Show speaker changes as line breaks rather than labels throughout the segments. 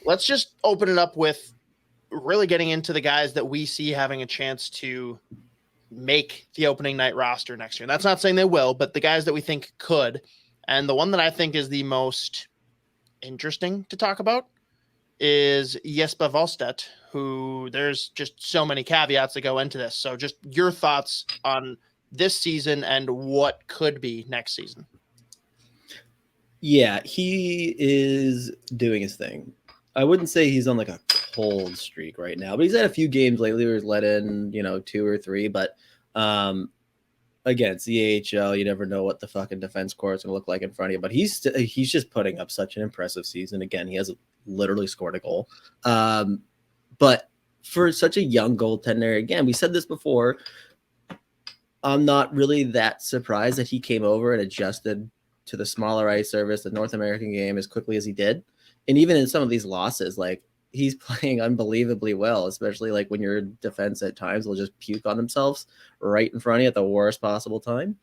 let's just open it up with really getting into the guys that we see having a chance to make the opening night roster next year. And that's not saying they will, but the guys that we think could. And the one that I think is the most interesting to talk about is Jesper Wallstedt, who there's just so many caveats that go into this. So just your thoughts on this season and what could be next season.
Yeah, he is doing his thing. I wouldn't say he's on like a cold streak right now, but he's had a few games lately where he's let in, 2 or 3. But again, it's the AHL. You never know what the fucking defense core is going to look like in front of you. But he's just putting up such an impressive season. Again, he has literally scored a goal. But for such a young goaltender, again, we said this before, I'm not really that surprised that he came over and adjusted to the smaller ice service, the North American game, as quickly as he did. And even in some of these losses, like, he's playing unbelievably well, especially like when your defense at times will just puke on themselves right in front of you at the worst possible time.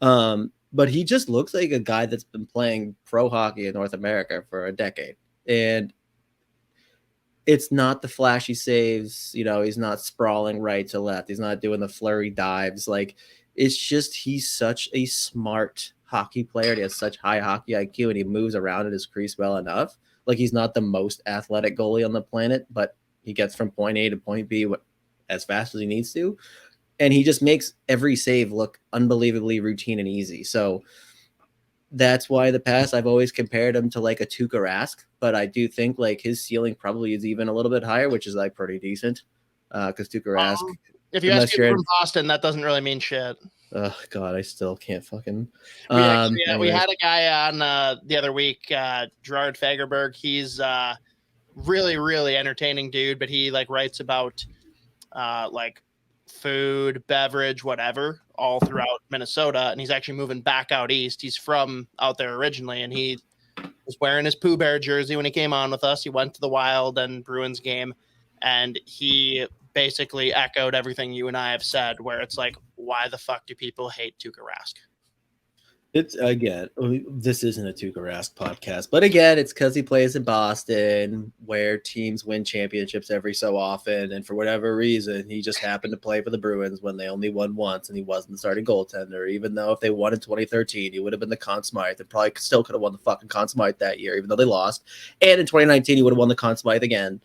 But he just looks like a guy that's been playing pro hockey in North America for a decade. And it's not the flashy saves, he's not sprawling right to left. He's not doing the Fleury dives. Like, it's just, he's such a smart hockey player. He has such high hockey IQ and he moves around in his crease well enough. Like, he's not the most athletic goalie on the planet, but he gets from point A to point B as fast as he needs to. And he just makes every save look unbelievably routine and easy. So that's why in the past I've always compared him to like a Tuukka Rask, but I do think like his ceiling probably is even a little bit higher, which is like pretty decent. Because Tuukka Rask,
if you ask people from Boston, that doesn't really mean shit.
Oh God, I still can't fucking.
We had a guy on the other week, Gerard Fagerberg. He's really, really entertaining dude, but he like writes about like food, beverage, whatever, all throughout Minnesota. And he's actually moving back out east. He's from out there originally, and he was wearing his Pooh Bear jersey when he came on with us. He went to the Wild and Bruins game, and he basically echoed everything you and I have said, where it's like, why the fuck do people hate Tuukka Rask?
It's, again, this isn't a Tuukka Rask podcast, but again, it's because he plays in Boston, where teams win championships every so often, and for whatever reason, he just happened to play for the Bruins when they only won once, and he wasn't the starting goaltender, even though if they won in 2013, he would have been the Conn Smythe, and probably still could have won the fucking Conn Smythe that year, even though they lost, and in 2019, he would have won the Conn Smythe again,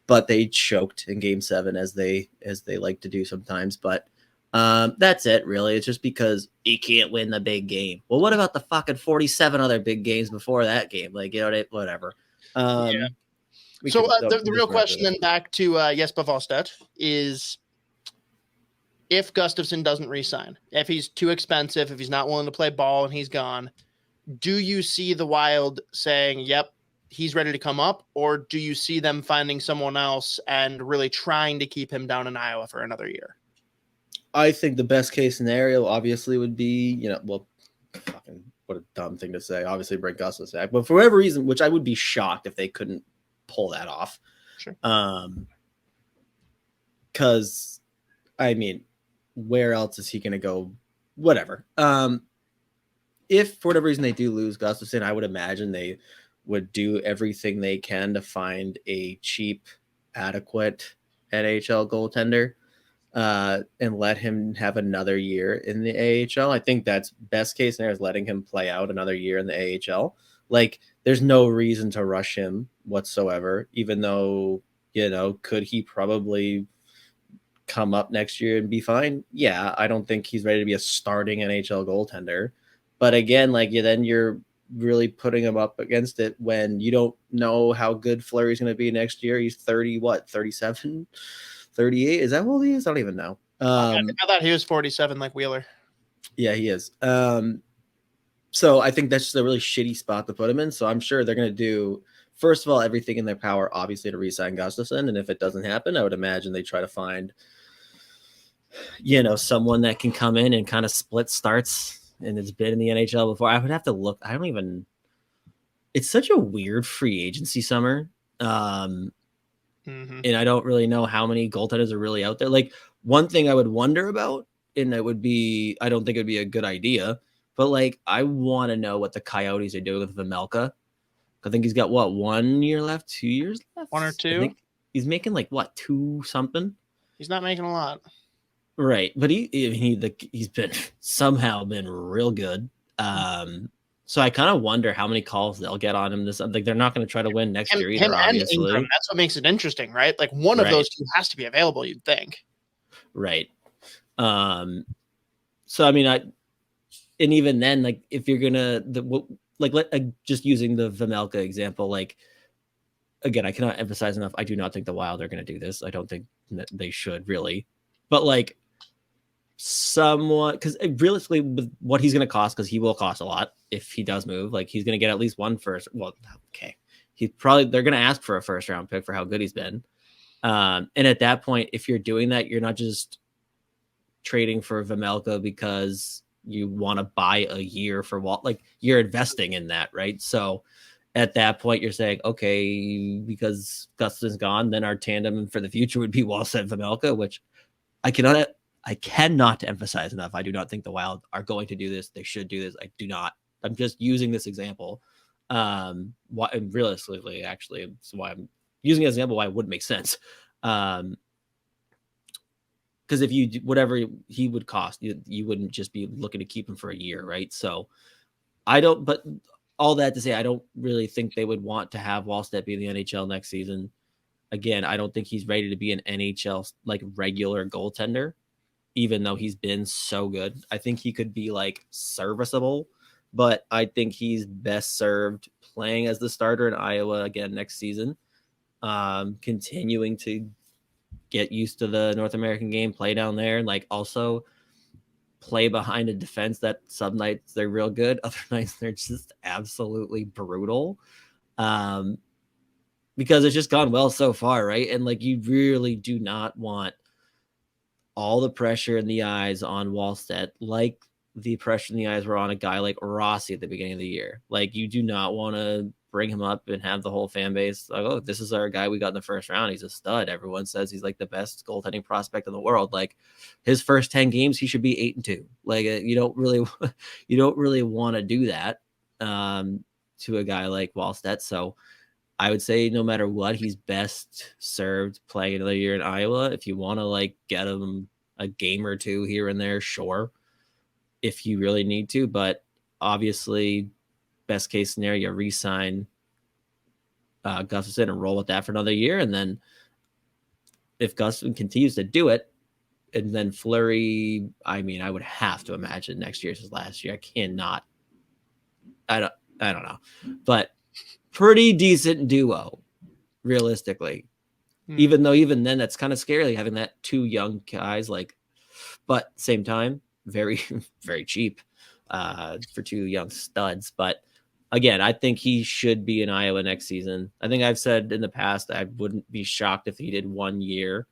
but they choked in Game 7, as they like to do sometimes, but that's it, really. It's just because he can't win the big game. Well, what about the fucking 47 other big games before that game? Like, whatever.
Yeah. So the real question then back to Jesper Wallstedt is, if Gustavsson doesn't re-sign, if he's too expensive, if he's not willing to play ball and he's gone, do you see the Wild saying, yep, he's ready to come up, or do you see them finding someone else and really trying to keep him down in Iowa for another year?
I think the best case scenario obviously would be, fucking what a dumb thing to say. Obviously bring Gustavsson back, but for whatever reason, which I would be shocked if they couldn't pull that off.
Sure.
Because, I mean, where else is he going to go? Whatever. If for whatever reason they do lose Gustavsson, I would imagine they would do everything they can to find a cheap, adequate NHL goaltender. And let him have another year in the AHL. I think that's best case scenario, is letting him play out another year in the AHL. Like, there's no reason to rush him whatsoever, even though, could he probably come up next year and be fine? Yeah, I don't think he's ready to be a starting NHL goaltender. But again, then you're really putting him up against it when you don't know how good Fleury's going to be next year. He's 37? 38? Is that what he is? I don't even know.
I thought he was 47 like Wheeler.
Yeah, he is. So I think that's just a really shitty spot to put him in. So I'm sure they're going to do, first of all, everything in their power, obviously, to re-sign Gustavsson. And if it doesn't happen, I would imagine they try to find, someone that can come in and kind of split starts and has been in the NHL before. I would have to look. It's such a weird free agency summer. And I don't really know how many goaltenders are really out there. Like, one thing I would wonder about, and it would be, I don't think it would be a good idea, but I want to know what the Coyotes are doing with Vejmelka, I think he's got 1 year left, 2 years left,
1 or 2.
I think he's making like 2 something.
He's not making a lot,
right? But he's been somehow been real good. So I kind of wonder how many calls they'll get on him. Like they're not going to try to win next year either. Obviously,
and Ingram, that's what makes it interesting, right? Like one of those two has to be available. You'd think,
right? So I mean, and even then, like if you're gonna just using the Vejmelka example, like again, I cannot emphasize enough. I do not think the Wild are going to do this. I don't think that they should really, but like somewhat, because realistically, with what he's going to cost, because he will cost a lot if he does move. Like he's going to get at least one first. Well, okay, they're going to ask for a first round pick for how good he's been. And at that point, if you're doing that, you're not just trading for Vejmelka because you want to buy a year for Walt. Like you're investing in that, right? So at that point, you're saying, okay, because Gustafsson's gone, then our tandem for the future would be Wallstedt Vejmelka, which I cannot emphasize enough. I do not think the Wild are going to do this. They should do this. I do not. I'm just using this example. Realistically, actually, it's why I'm using it as an example why it wouldn't make sense. Because if you whatever he would cost, you wouldn't just be looking to keep him for a year, right? So I don't. But all that to say, I don't really think they would want to have Wallstedt be in the NHL next season. Again, I don't think he's ready to be an NHL like regular goaltender, even though he's been so good. I think he could be like serviceable, but I think he's best served playing as the starter in Iowa again next season, continuing to get used to the North American game, play down there, and like also play behind a defense that some nights they're real good, other nights they're just absolutely brutal. Because it's just gone well so far, right? And like you really do not want all the pressure in the eyes on Wallstedt, like the pressure in the eyes were on a guy like Rossi at the beginning of the year. Like you do not want to bring him up and have the whole fan base like, oh, this is our guy we got in the first round. He's a stud. Everyone says he's like the best goaltending prospect in the world. Like his first 10 games, he should be 8-2. Like you don't really want to do that to a guy like Wallstedt. So I would say no matter what, he's best served playing another year in Iowa. If you want to like get him a game or two here and there, sure, if you really need to. But obviously, best case scenario, re-sign Gustafsson and roll with that for another year. And then if Gustafsson continues to do it, and then Fleury, I mean, I would have to imagine next year's his last year. I cannot. I don't know, but pretty decent duo, realistically. Even though even then that's kind of scary having that two young guys, like, but same time, very, very cheap for two young studs. But again, I think he should be in Iowa next season. I think I've said in the past I wouldn't be shocked if he did 1 year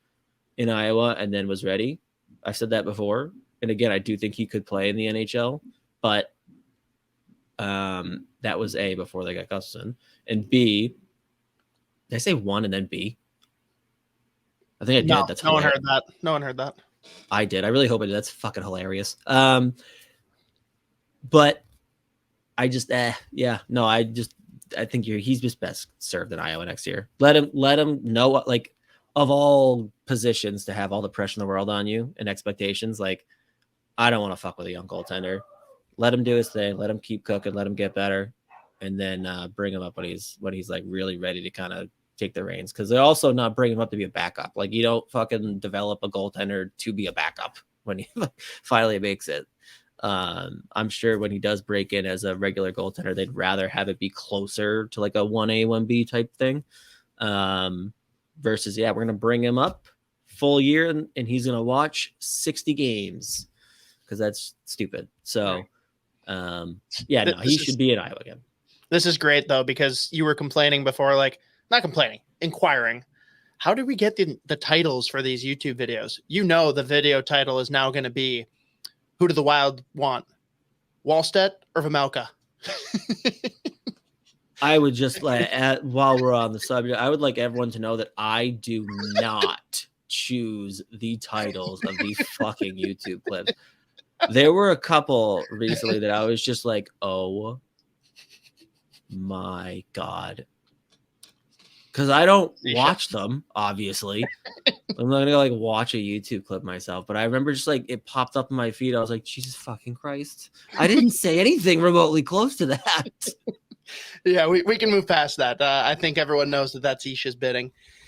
in Iowa and then was ready. I've said that before. And again, I do think he could play in the NHL, but that was A, before they got Gustafsson. And B, did I say one and then B? I think I did.
No,
That's
no one heard that. No one heard that.
I did. I really hope I did. That's fucking hilarious. But I just, yeah, no, I think he's just best served in Iowa next year. Let him know what, like, of all positions to have all the pressure in the world on you and expectations. Like, I don't want to fuck with a young goaltender. Let him do his thing. Let him keep cooking. Let him get better, and then bring him up when he's like really ready to kind of take the reins. Because they're also not bringing him up to be a backup. Like you don't fucking develop a goaltender to be a backup when he finally makes it. I'm sure when he does break in as a regular goaltender, they'd rather have it be closer to like a 1A, 1B type thing. Versus, yeah, we're gonna bring him up full year and he's gonna watch 60 games because that's stupid. So. Yeah, no, he should be in Iowa again.
This is great though, because you were complaining before, like not complaining, inquiring. How do we get the titles for these YouTube videos? You know, the video title is now going to be, who do the Wild want? Wallstedt or Vejmelka?
I would just while we're on the subject, I would like everyone to know that I do not choose the titles of these fucking YouTube clips. There were a couple recently that I was just like, oh my God. Because I don't watch them, obviously. I'm not gonna like watch a YouTube clip myself, but I remember just like it popped up in my feed. I was like, Jesus fucking Christ. I didn't say anything remotely close to that.
Yeah, we can move past that. I think everyone knows that that's Isha's bidding.